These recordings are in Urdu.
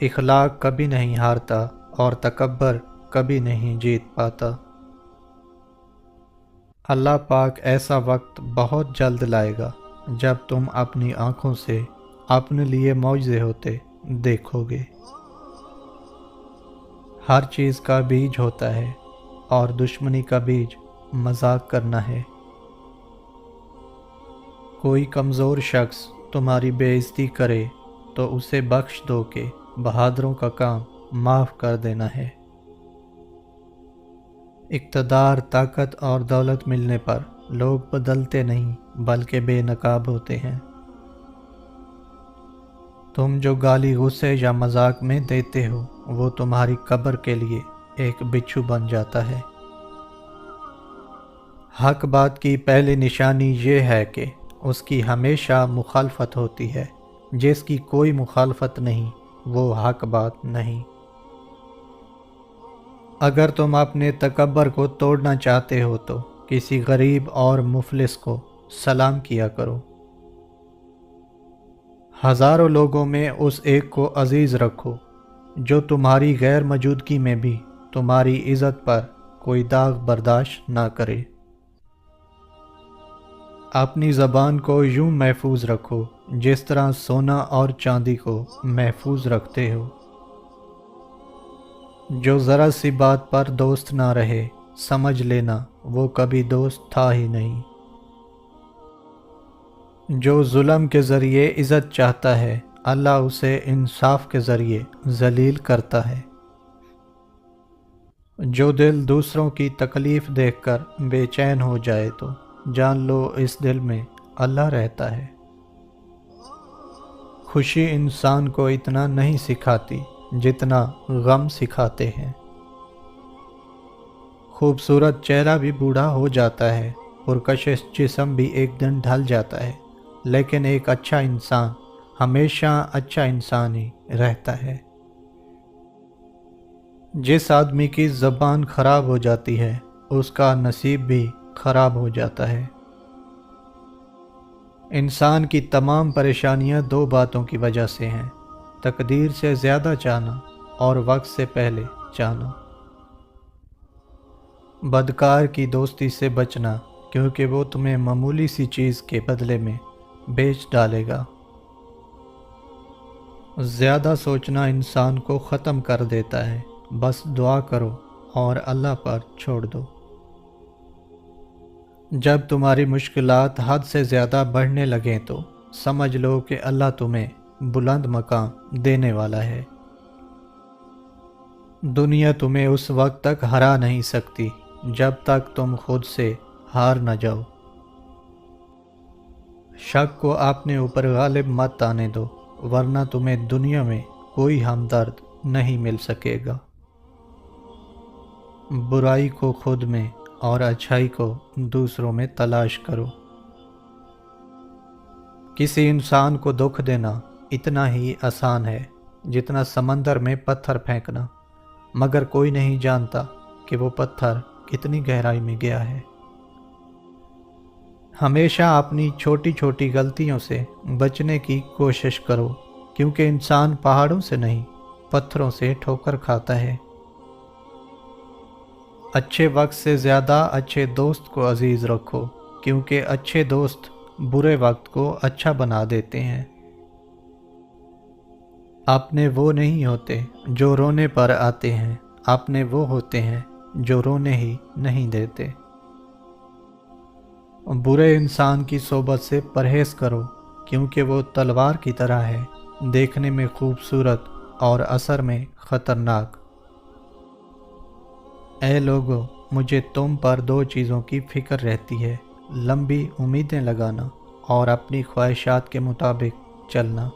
اخلاق کبھی نہیں ہارتا اور تکبر کبھی نہیں جیت پاتا۔ اللہ پاک ایسا وقت بہت جلد لائے گا جب تم اپنی آنکھوں سے اپنے لیے معجزے ہوتے دیکھو گے۔ ہر چیز کا بیج ہوتا ہے اور دشمنی کا بیج مذاق کرنا ہے۔ کوئی کمزور شخص تمہاری بے عزتی کرے تو اسے بخش دو کہ بہادروں کا کام معاف کر دینا ہے۔ اقتدار، طاقت اور دولت ملنے پر لوگ بدلتے نہیں بلکہ بے نقاب ہوتے ہیں۔ تم جو گالی غصے یا مذاق میں دیتے ہو وہ تمہاری قبر کے لیے ایک بچھو بن جاتا ہے۔ حق بات کی پہلی نشانی یہ ہے کہ اس کی ہمیشہ مخالفت ہوتی ہے۔ جس کی کوئی مخالفت نہیں وہ حق بات نہیں۔ اگر تم اپنے تکبر کو توڑنا چاہتے ہو تو کسی غریب اور مفلس کو سلام کیا کرو۔ ہزاروں لوگوں میں اس ایک کو عزیز رکھو جو تمہاری غیر موجودگی میں بھی تمہاری عزت پر کوئی داغ برداشت نہ کرے۔ اپنی زبان کو یوں محفوظ رکھو جس طرح سونا اور چاندی کو محفوظ رکھتے ہو۔ جو ذرا سی بات پر دوست نہ رہے سمجھ لینا وہ کبھی دوست تھا ہی نہیں۔ جو ظلم کے ذریعے عزت چاہتا ہے اللہ اسے انصاف کے ذریعے ذلیل کرتا ہے۔ جو دل دوسروں کی تکلیف دیکھ کر بے چین ہو جائے تو جان لو اس دل میں اللہ رہتا ہے۔ خوشی انسان کو اتنا نہیں سکھاتی جتنا غم سکھاتے ہیں۔ خوبصورت چہرہ بھی بوڑھا ہو جاتا ہے، پرکشش جسم بھی ایک دن ڈھل جاتا ہے، لیکن ایک اچھا انسان ہمیشہ اچھا انسان ہی رہتا ہے۔ جس آدمی کی زبان خراب ہو جاتی ہے اس کا نصیب بھی خراب ہو جاتا ہے۔ انسان کی تمام پریشانیاں دو باتوں کی وجہ سے ہیں: تقدیر سے زیادہ چاہنا اور وقت سے پہلے چاہنا۔ بدکار کی دوستی سے بچنا کیونکہ وہ تمہیں معمولی سی چیز کے بدلے میں بیچ ڈالے گا۔ زیادہ سوچنا انسان کو ختم کر دیتا ہے، بس دعا کرو اور اللہ پر چھوڑ دو۔ جب تمہاری مشکلات حد سے زیادہ بڑھنے لگیں تو سمجھ لو کہ اللہ تمہیں بلند مقام دینے والا ہے۔ دنیا تمہیں اس وقت تک ہرا نہیں سکتی جب تک تم خود سے ہار نہ جاؤ۔ شک کو اپنے اوپر غالب مت آنے دو ورنہ تمہیں دنیا میں کوئی ہمدرد نہیں مل سکے گا۔ برائی کو خود میں اور اچھائی کو دوسروں میں تلاش کرو۔ کسی انسان کو دکھ دینا اتنا ہی آسان ہے جتنا سمندر میں پتھر پھینکنا، مگر کوئی نہیں جانتا کہ وہ پتھر کتنی گہرائی میں گیا ہے۔ ہمیشہ اپنی چھوٹی چھوٹی غلطیوں سے بچنے کی کوشش کرو کیونکہ انسان پہاڑوں سے نہیں پتھروں سے ٹھوکر کھاتا ہے۔ اچھے وقت سے زیادہ اچھے دوست کو عزیز رکھو کیونکہ اچھے دوست برے وقت کو اچھا بنا دیتے ہیں۔ اپنے وہ نہیں ہوتے جو رونے پر آتے ہیں، اپنے وہ ہوتے ہیں جو رونے ہی نہیں دیتے۔ برے انسان کی صحبت سے پرہیز کرو کیونکہ وہ تلوار کی طرح ہے، دیکھنے میں خوبصورت اور اثر میں خطرناک۔ اے لوگو، مجھے تم پر دو چیزوں کی فکر رہتی ہے: لمبی امیدیں لگانا اور اپنی خواہشات کے مطابق چلنا۔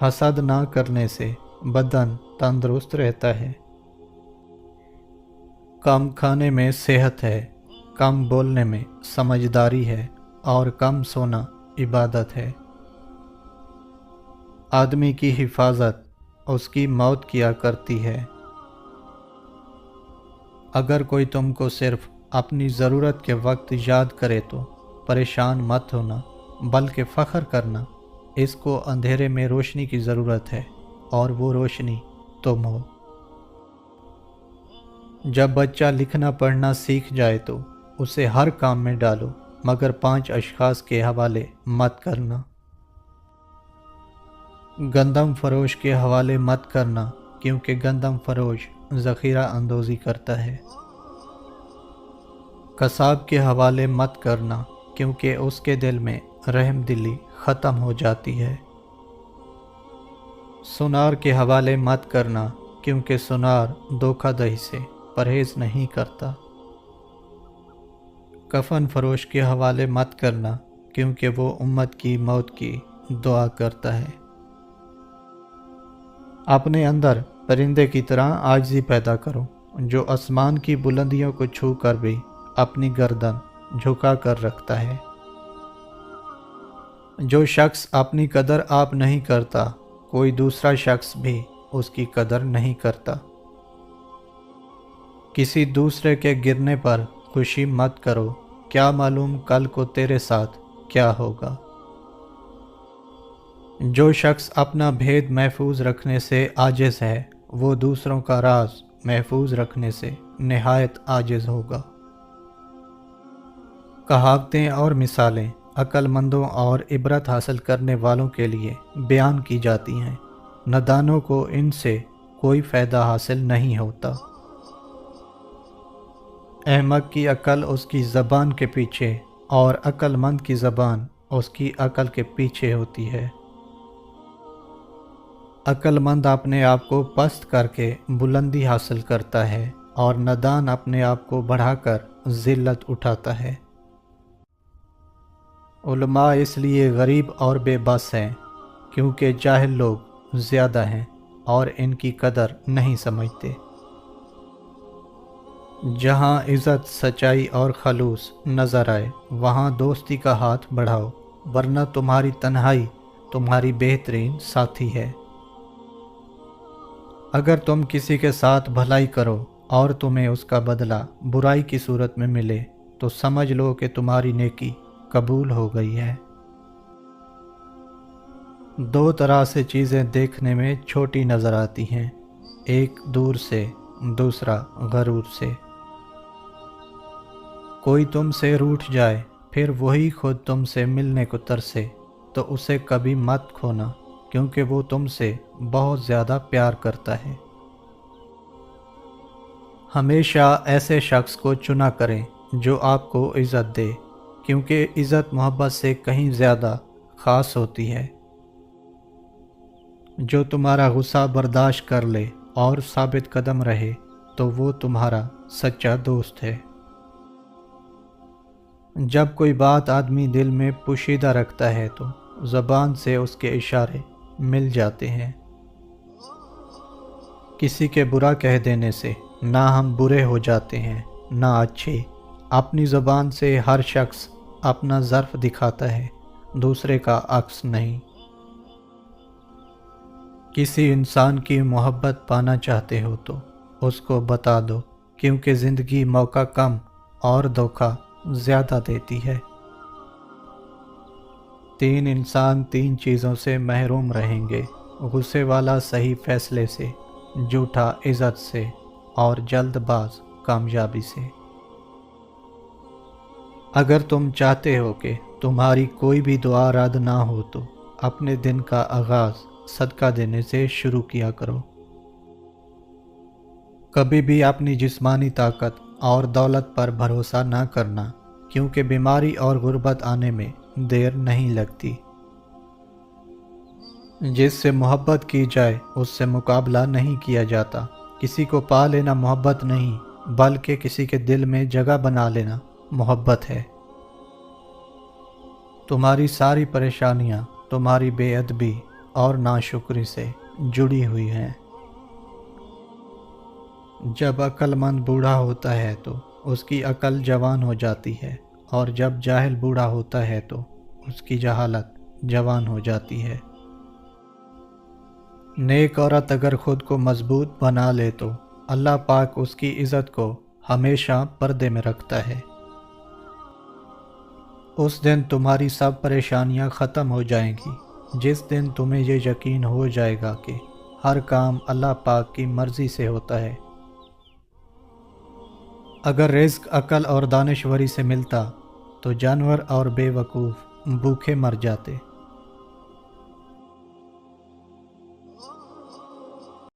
حسد نہ کرنے سے بدن تندرست رہتا ہے۔ کم کھانے میں صحت ہے، کم بولنے میں سمجھداری ہے اور کم سونا عبادت ہے۔ آدمی کی حفاظت اس کی موت کیا کرتی ہے۔ اگر کوئی تم کو صرف اپنی ضرورت کے وقت یاد کرے تو پریشان مت ہونا بلکہ فخر کرنا، اس کو اندھیرے میں روشنی کی ضرورت ہے اور وہ روشنی تم ہو۔ جب بچہ لکھنا پڑھنا سیکھ جائے تو اسے ہر کام میں ڈالو، مگر 5 اشخاص کے حوالے مت کرنا۔ گندم فروش کے حوالے مت کرنا، کیونکہ گندم فروش ذخیرہ اندوزی کرتا ہے۔ قصاب کے حوالے مت کرنا، کیونکہ اس کے دل میں رحم دلی ختم ہو جاتی ہے۔ سنار کے حوالے مت کرنا، کیونکہ سنار دھوکہ دہی سے پرہیز نہیں کرتا۔ کفن فروش کے حوالے مت کرنا، کیونکہ وہ امت کی موت کی دعا کرتا ہے۔ اپنے اندر پرندے کی طرح عاجزی پیدا کرو، جو آسمان کی بلندیوں کو چھو کر بھی اپنی گردن جھکا کر رکھتا ہے۔ جو شخص اپنی قدر آپ نہیں کرتا، کوئی دوسرا شخص بھی اس کی قدر نہیں کرتا۔ کسی دوسرے کے گرنے پر خوشی مت کرو، کیا معلوم کل کو تیرے ساتھ کیا ہوگا۔ جو شخص اپنا بھید محفوظ رکھنے سے عاجز ہے، وہ دوسروں کا راز محفوظ رکھنے سے نہایت عاجز ہوگا۔ کہاوتیں اور مثالیں عقل مندوں اور عبرت حاصل کرنے والوں کے لیے بیان کی جاتی ہیں، نادانوں کو ان سے کوئی فائدہ حاصل نہیں ہوتا۔ احمق کی عقل اس کی زبان کے پیچھے اور عقل مند کی زبان اس کی عقل کے پیچھے ہوتی ہے۔ عقل مند اپنے آپ کو پست کر کے بلندی حاصل کرتا ہے، اور نادان اپنے آپ کو بڑھا کر ذلت اٹھاتا ہے۔ علماء اس لیے غریب اور بے بس ہیں کیونکہ جاہل لوگ زیادہ ہیں اور ان کی قدر نہیں سمجھتے۔ جہاں عزت، سچائی اور خلوص نظر آئے، وہاں دوستی کا ہاتھ بڑھاؤ، ورنہ تمہاری تنہائی تمہاری بہترین ساتھی ہے۔ اگر تم کسی کے ساتھ بھلائی کرو اور تمہیں اس کا بدلہ برائی کی صورت میں ملے، تو سمجھ لو کہ تمہاری نیکی قبول ہو گئی ہے۔ 2 طرح سے چیزیں دیکھنے میں چھوٹی نظر آتی ہیں، ایک دور سے، دوسرا غرور سے۔ کوئی تم سے روٹھ جائے، پھر وہی خود تم سے ملنے کو ترسے، تو اسے کبھی مت کھونا، کیونکہ وہ تم سے بہت زیادہ پیار کرتا ہے۔ ہمیشہ ایسے شخص کو چنا کریں جو آپ کو عزت دے، کیونکہ عزت محبت سے کہیں زیادہ خاص ہوتی ہے۔ جو تمہارا غصہ برداشت کر لے اور ثابت قدم رہے، تو وہ تمہارا سچا دوست ہے۔ جب کوئی بات آدمی دل میں پوشیدہ رکھتا ہے تو زبان سے اس کے اشارے مل جاتے ہیں۔ کسی کے برا کہہ دینے سے نہ ہم برے ہو جاتے ہیں نہ اچھے۔ اپنی زبان سے ہر شخص اپنا ظرف دکھاتا ہے، دوسرے کا عکس نہیں۔ کسی انسان کی محبت پانا چاہتے ہو تو اس کو بتا دو، کیونکہ زندگی موقع کم اور دھوکہ زیادہ دیتی ہے۔ 3 انسان 3 چیزوں سے محروم رہیں گے: غصے والا صحیح فیصلے سے، جھوٹا عزت سے، اور جلد باز کامیابی سے۔ اگر تم چاہتے ہو کہ تمہاری کوئی بھی دعا رد نہ ہو تو اپنے دن کا آغاز صدقہ دینے سے شروع کیا کرو۔ کبھی بھی اپنی جسمانی طاقت اور دولت پر بھروسہ نہ کرنا، کیونکہ بیماری اور غربت آنے میں دیر نہیں لگتی۔ جس سے محبت کی جائے اس سے مقابلہ نہیں کیا جاتا۔ کسی کو پا لینا محبت نہیں، بلکہ کسی کے دل میں جگہ بنا لینا محبت ہے۔ تمہاری ساری پریشانیاں تمہاری بے ادبی اور ناشکری سے جڑی ہوئی ہیں۔ جب عقل مند بوڑھا ہوتا ہے تو اس کی عقل جوان ہو جاتی ہے، اور جب جاہل بوڑھا ہوتا ہے تو اس کی جہالت جوان ہو جاتی ہے۔ نیک عورت اگر خود کو مضبوط بنا لے تو اللہ پاک اس کی عزت کو ہمیشہ پردے میں رکھتا ہے۔ اس دن تمہاری سب پریشانیاں ختم ہو جائیں گی، جس دن تمہیں یہ یقین ہو جائے گا کہ ہر کام اللہ پاک کی مرضی سے ہوتا ہے۔ اگر رزق عقل اور دانشوری سے ملتا تو جانور اور بے وقوف بھوکے مر جاتے۔